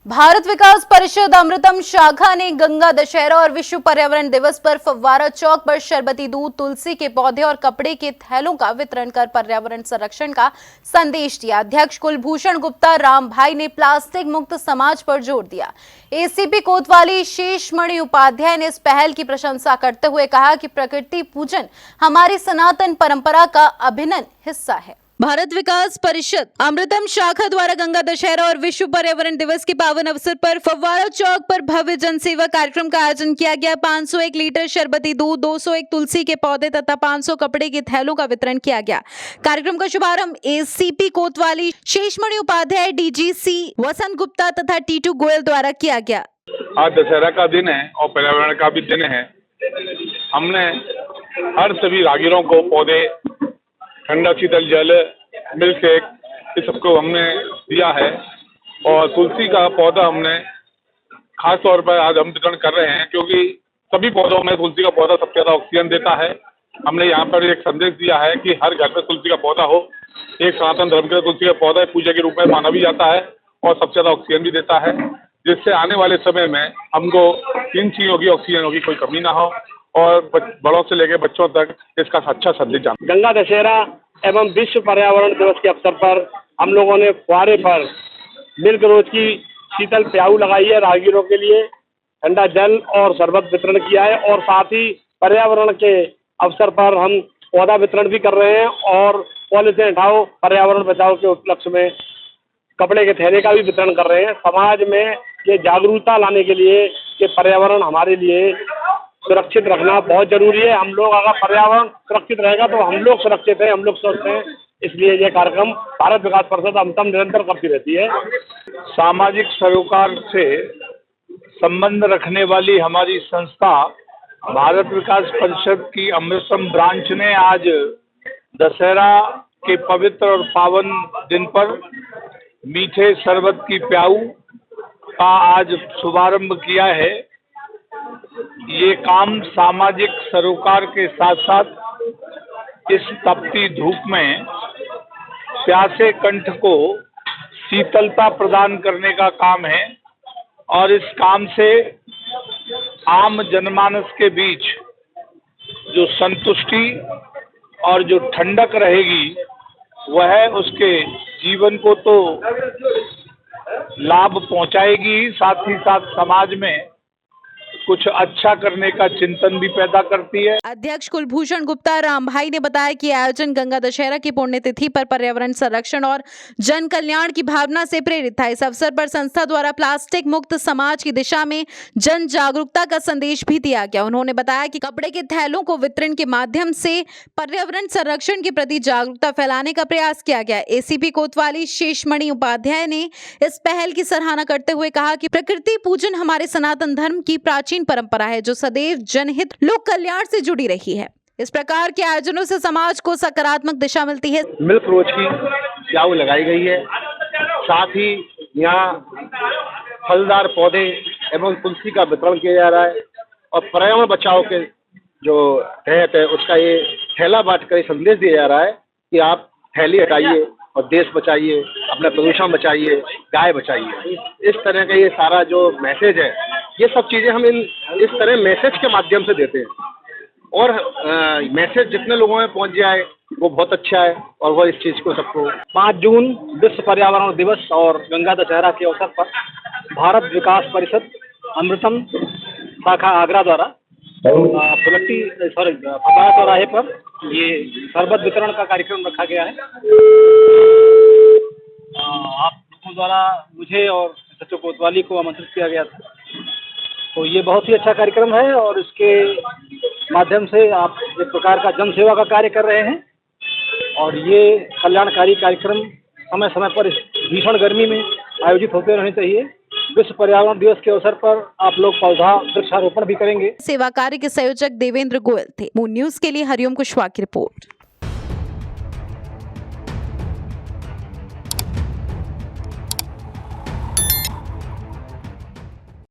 भारत विकास परिषद अमृतम शाखा ने गंगा दशहरा और विश्व पर्यावरण दिवस पर फव्वारा चौक पर शरबती दूध, तुलसी के पौधे और कपड़े के थैलों का वितरण कर पर्यावरण संरक्षण का संदेश दिया। अध्यक्ष कुलभूषण गुप्ता राम भाई ने प्लास्टिक मुक्त समाज पर जोर दिया। एसीपी कोतवाली शेषमणि उपाध्याय ने इस पहल की प्रशंसा करते हुए कहा कि प्रकृति पूजन हमारी सनातन परंपरा का अभिन्न हिस्सा है। भारत विकास परिषद अमृतम शाखा द्वारा गंगा दशहरा और विश्व पर्यावरण दिवस के पावन अवसर पर फव्वारा चौक पर भव्य जनसेवा कार्यक्रम का आयोजन किया गया। 501 लीटर शरबती दूध, 201 तुलसी के पौधे तथा 500 कपड़े के थैलों का वितरण किया गया। कार्यक्रम का शुभारंभ एसीपी कोतवाली शेषमणि उपाध्याय, डीजीसी वसंत गुप्ता तथा टीटू गोयल द्वारा किया गया। आज दशहरा का दिन है और पर्यावरण का भी दिन है। हमने हर सभी राहगीरों को पौधे, ठंडा शीतल जल, मिल्क शेक, ये सबको हमने दिया है और तुलसी का पौधा हमने खास तौर पर आज हम वितरण कर रहे हैं क्योंकि सभी पौधों में तुलसी का पौधा सबसे ज़्यादा ऑक्सीजन देता है। हमने यहाँ पर एक संदेश दिया है कि हर घर में तुलसी का पौधा हो। एक सनातन धर्म के तुलसी का पौधा पूजा के रूप में माना भी जाता है और सबसे ज़्यादा ऑक्सीजन भी देता है, जिससे आने वाले समय में हमको इन चीज़ों की, ऑक्सीजन की कोई कमी ना हो और बड़ों से लेकर बच्चों तक इसका अच्छा संदेश जाना। गंगा दशहरा एवं विश्व पर्यावरण दिवस के अवसर पर हम लोगों ने फुहारे पर मिल्क रोज की शीतल प्याऊ लगाई है। राहगीरों के लिए ठंडा जल और शरबत वितरण किया है और साथ ही पर्यावरण के अवसर पर हम पौधा वितरण भी कर रहे हैं और पॉलीथिन हटाओ पर्यावरण बचाओ के उपलक्ष्य में कपड़े के थैले का भी वितरण कर रहे हैं। समाज में ये जागरूकता लाने के लिए कि पर्यावरण हमारे लिए सुरक्षित रखना बहुत जरूरी है। हम लोग अगर पर्यावरण सुरक्षित रहेगा तो हम लोग सुरक्षित हैं, हम लोग स्वस्थ हैं। इसलिए ये कार्यक्रम भारत विकास परिषद अमृतम निरंतर करती रहती है। सामाजिक सरोकार से संबंध रखने वाली हमारी संस्था भारत विकास परिषद की अमृतम ब्रांच ने आज दशहरा के पवित्र और पावन दिन पर मीठे शरबत की प्याऊ का आज शुभारंभ किया है। ये काम सामाजिक सरोकार के साथ साथ इस तपती धूप में प्यासे कंठ को शीतलता प्रदान करने का काम है और इस काम से आम जनमानस के बीच जो संतुष्टि और जो ठंडक रहेगी वह उसके जीवन को तो लाभ पहुंचाएगी, साथ ही साथ समाज में कुछ अच्छा करने का चिंतन भी पैदा करती है। अध्यक्ष कुलभूषण गुप्ता राम भाई ने बताया कि आयोजन गंगा दशहरा की पुण्यतिथि पर पर्यावरण संरक्षण और जन कल्याण की भावना से प्रेरित था। इस अवसर पर संस्था द्वारा प्लास्टिक मुक्त समाज की दिशा में जन जागरूकता का संदेश भी दिया गया। उन्होंने बताया कि कपड़े के थैलों को वितरण के माध्यम से पर्यावरण संरक्षण के प्रति जागरूकता फैलाने का प्रयास किया गया। एसीपी कोतवाली शेषमणि उपाध्याय ने इस पहल की सराहना करते हुए कहा कि प्रकृति पूजन हमारे सनातन धर्म की प्राचीन परंपरा है जो सदैव जनहित, लोक कल्याण से जुड़ी रही है। इस प्रकार के आयोजनों से समाज को सकारात्मक दिशा मिलती है। मिल्क रोज की प्याऊ लगाई गई है, साथ ही यहाँ फलदार पौधे एवं तुलसी का वितरण किया जा रहा है और पर्यावरण बचाओ के जो तहत है उसका ये थैला बांटकर संदेश दिया जा रहा है कि आप थैली हटाइए और देश बचाइए, अपना प्रदूषण बचाइए, गाय बचाइए। इस तरह का ये सारा जो मैसेज है, ये सब चीज़ें हम इस तरह मैसेज के माध्यम से देते हैं और मैसेज जितने लोगों में पहुंच जाए वो बहुत अच्छा है और वो इस चीज़ को सबको 5 जून विश्व पर्यावरण दिवस और गंगा दशहरा के अवसर पर भारत विकास परिषद अमृतम शाखा आगरा द्वारा फव्वारा चौराहे पर ये शरबत वितरण का कार्यक्रम रखा गया है। आप लोगों द्वारा मुझे और सचिव कोतवाली को आमंत्रित किया गया था, तो ये बहुत ही अच्छा कार्यक्रम है और इसके माध्यम से आप एक प्रकार का जन सेवा का कार्य कर रहे हैं और ये कल्याणकारी कार्यक्रम समय समय पर इस भीषण गर्मी में आयोजित होते रहने चाहिए। विश्व पर्यावरण दिवस के अवसर पर आप लोग पौधा वृक्षारोपण भी करेंगे। सेवा कार्य के संयोजक देवेंद्र गोयल थे। मून न्यूज के लिए हरिओम कुशवाहा की रिपोर्ट।